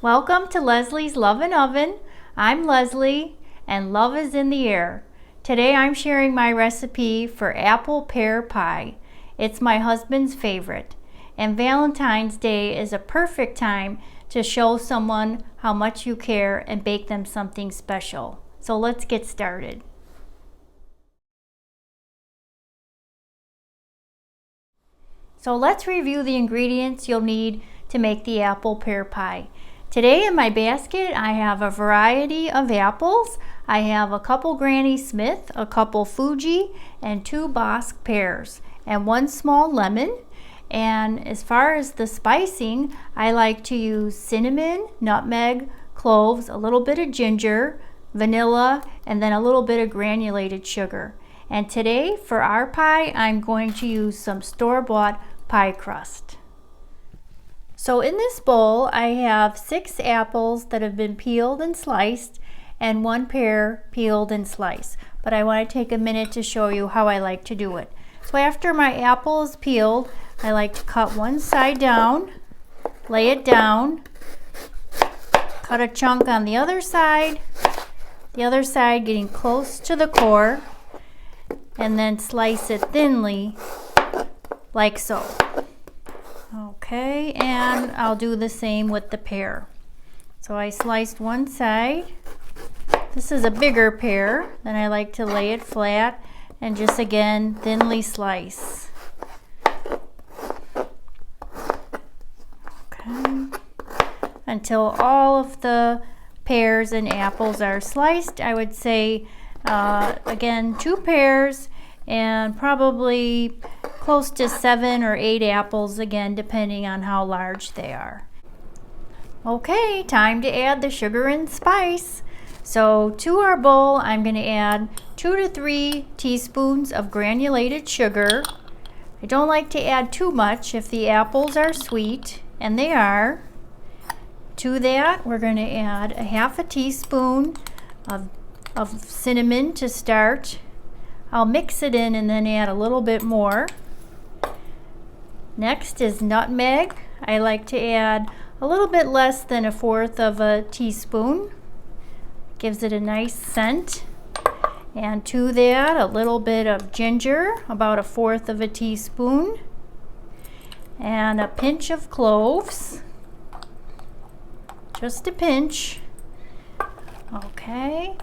Welcome to Leslie's Love and Oven. I'm Leslie and love is in the air. Today I'm sharing my recipe for apple-pear pie. It's my husband's favorite, and Valentine's Day is a perfect time to show someone how much you care and bake them something special. So let's get started. So let's review the ingredients you'll need to make the apple-pear pie. Today in my basket I have a variety of apples. I have a couple Granny Smith, a couple Fuji, and 2 Bosc pears, and 1 small lemon. And as far as the spicing, I like to use cinnamon, nutmeg, cloves, a little bit of ginger, vanilla, and then a little bit of granulated sugar. And today for our pie, I'm going to use some store-bought pie crust. So in this bowl, I have 6 apples that have been peeled and sliced and 1 pear peeled and sliced. But I want to take a minute to show you how I like to do it. So after my apple is peeled, I like to cut one side down, lay it down, cut a chunk on the other side getting close to the core, and then slice it thinly like so. Okay, and I'll do the same with the pear. So I sliced one side. This is a bigger pear. Then I like to lay it flat and just again thinly slice. Okay, until all of the pears and apples are sliced. I would say again 2 pears and probably close to 7 or 8 apples, again depending on how large they are. Okay, time to add the sugar and spice. So to our bowl I'm going to add 2 to 3 teaspoons of granulated sugar. I don't like to add too much if the apples are sweet, and they are. To that we're going to add a half a teaspoon of cinnamon to start. I'll mix it in and then add a little bit more. Next is nutmeg. I like to add a little bit less than 1/4 of a teaspoon. Gives it a nice scent. And to that, a little bit of ginger, about 1/4 of a teaspoon. And a pinch of cloves. Just a pinch. Okay.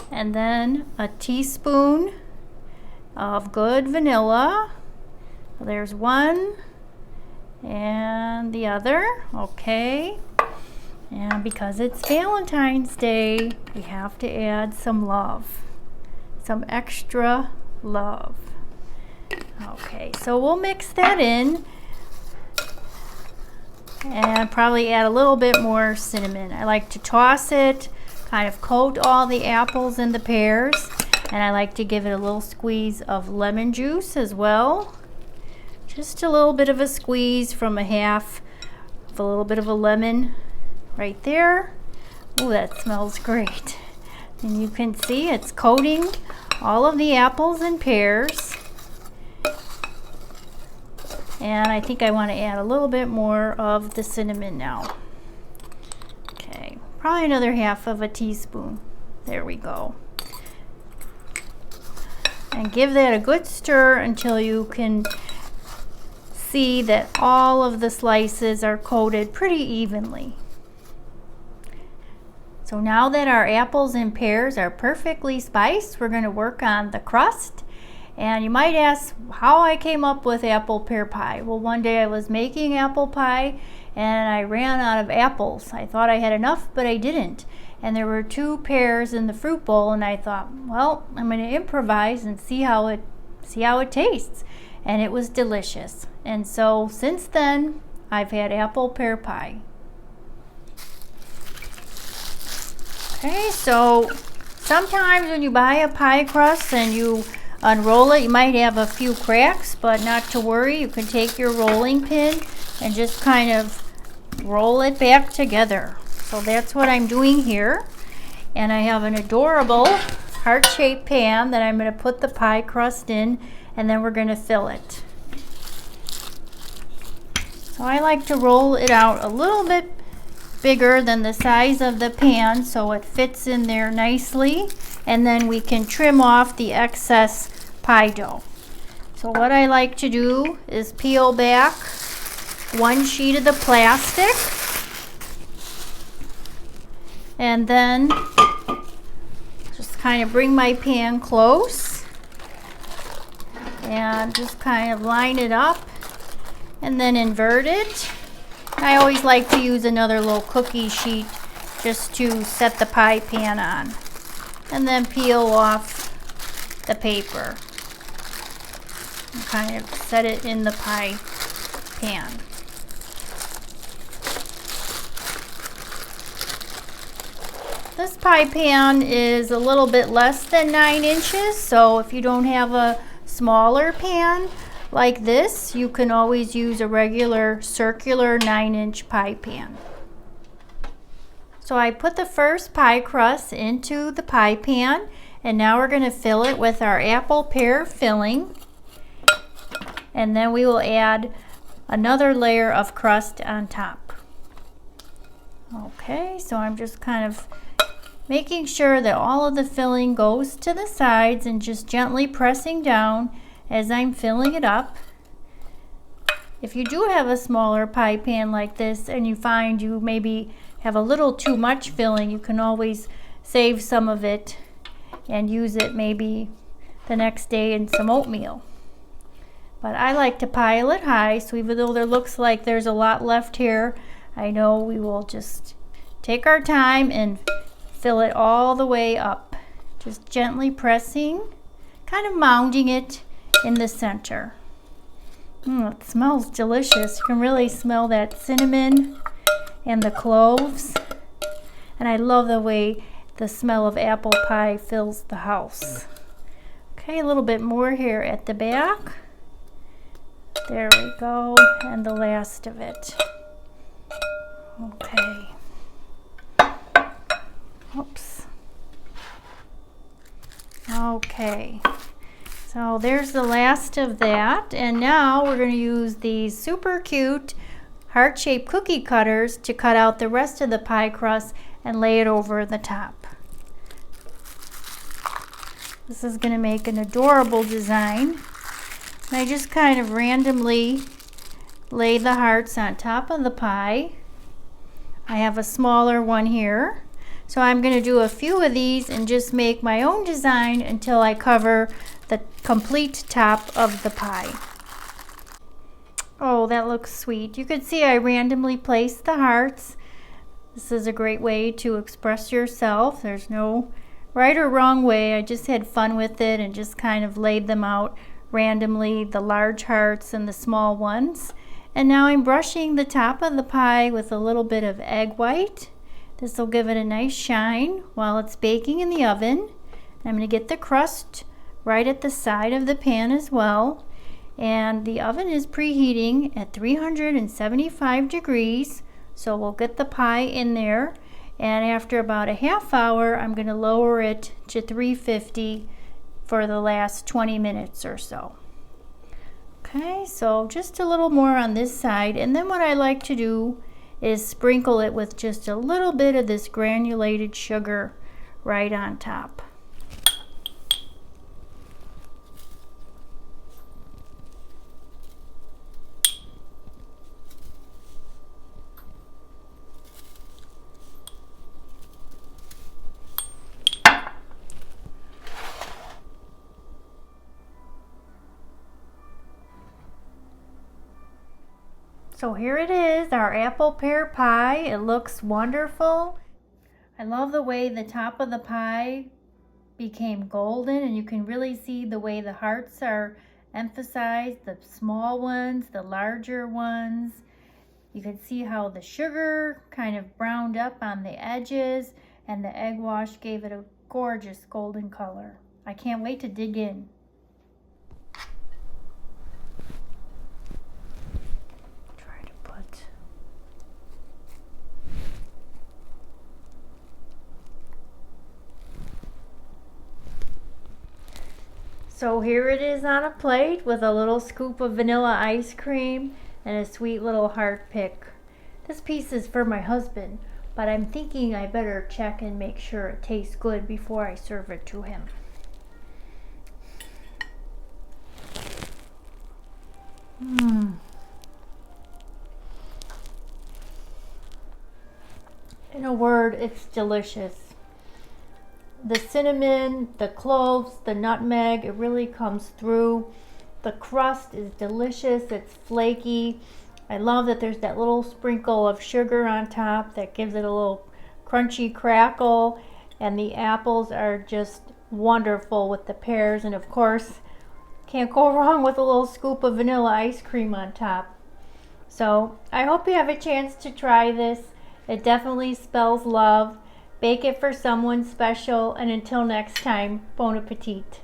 And then a teaspoon of good vanilla. There's one and the other. Okay, and because it's Valentine's Day, we have to add some love, some extra love. Okay, so we'll mix that in and probably add a little bit more cinnamon. I like to toss it, kind of coat all the apples and the pears, and I like to give it a little squeeze of lemon juice as well. Just a little bit of a squeeze from a half of a little bit of a lemon right there. Oh, that smells great. And you can see it's coating all of the apples and pears. And I think I want to add a little bit more of the cinnamon now. Okay, probably another half of a teaspoon. There we go. And give that a good stir until you can see that all of the slices are coated pretty evenly. So now that our apples and pears are perfectly spiced, we're going to work on the crust. And you might ask how I came up with apple-pear pie. Well, one day I was making apple pie and I ran out of apples. I thought I had enough, but I didn't. And there were 2 pears in the fruit bowl, and I thought, well, I'm going to improvise and see how it tastes. And it was delicious. And so since then, I've had apple-pear pie. Okay, so sometimes when you buy a pie crust and you unroll it, you might have a few cracks, but not to worry. You can take your rolling pin and just kind of roll it back together. So that's what I'm doing here. And I have an adorable heart-shaped pan that I'm going to put the pie crust in, and then we're going to fill it. So I like to roll it out a little bit bigger than the size of the pan, so it fits in there nicely. And then we can trim off the excess pie dough. So what I like to do is peel back one sheet of the plastic, and then just kind of bring my pan close and just kind of line it up and then invert it. I always like to use another little cookie sheet just to set the pie pan on, and then peel off the paper and kind of set it in the pie pan. This pie pan is a little bit less than 9 inches, so if you don't have a smaller pan like this, you can always use a regular circular 9-inch pie pan. So I put the first pie crust into the pie pan, and now we're going to fill it with our apple pear filling, and then we will add another layer of crust on top. Okay, so I'm just kind of making sure that all of the filling goes to the sides and just gently pressing down as I'm filling it up. If you do have a smaller pie pan like this and you find you maybe have a little too much filling, you can always save some of it and use it maybe the next day in some oatmeal. But I like to pile it high, so even though there looks like there's a lot left here, I know we will just take our time and fill it all the way up. Just gently pressing, kind of mounding it in the center. It smells delicious. You can really smell that cinnamon and the cloves. And I love the way the smell of apple pie fills the house. Okay, a little bit more here at the back. There we go, and the last of it. Okay. Oops. Okay. So there's the last of that, and now we're going to use these super cute heart-shaped cookie cutters to cut out the rest of the pie crust and lay it over the top. This is going to make an adorable design. And I just kind of randomly lay the hearts on top of the pie. I have a smaller one here. So I'm going to do a few of these and just make my own design until I cover the complete top of the pie. Oh, that looks sweet. You can see I randomly placed the hearts. This is a great way to express yourself. There's no right or wrong way. I just had fun with it and just kind of laid them out randomly, the large hearts and the small ones. And now I'm brushing the top of the pie with a little bit of egg white. This will give it a nice shine while it's baking in the oven. I'm going to get the crust right at the side of the pan as well. And the oven is preheating at 375 degrees. So we'll get the pie in there. And after about a half hour, I'm going to lower it to 350 for the last 20 minutes or so. Okay, so just a little more on this side. And then what I like to do is sprinkle it with just a little bit of this granulated sugar right on top. So here it is, our apple pear pie. It looks wonderful. I love the way the top of the pie became golden, and you can really see the way the hearts are emphasized, the small ones, the larger ones. You can see how the sugar kind of browned up on the edges, and the egg wash gave it a gorgeous golden color. I can't wait to dig in. So here it is on a plate with a little scoop of vanilla ice cream and a sweet little heart pick. This piece is for my husband. but I'm thinking I better check and make sure it tastes good before I serve it to him. In a word, it's delicious. The cinnamon, the cloves, the nutmeg, it really comes through. The crust is delicious, it's flaky. I love that there's that little sprinkle of sugar on top that gives it a little crunchy crackle, and the apples are just wonderful with the pears, and of course, can't go wrong with a little scoop of vanilla ice cream on top. So I hope you have a chance to try this. It definitely spells love. Bake it for someone special, and until next time, bon appetit.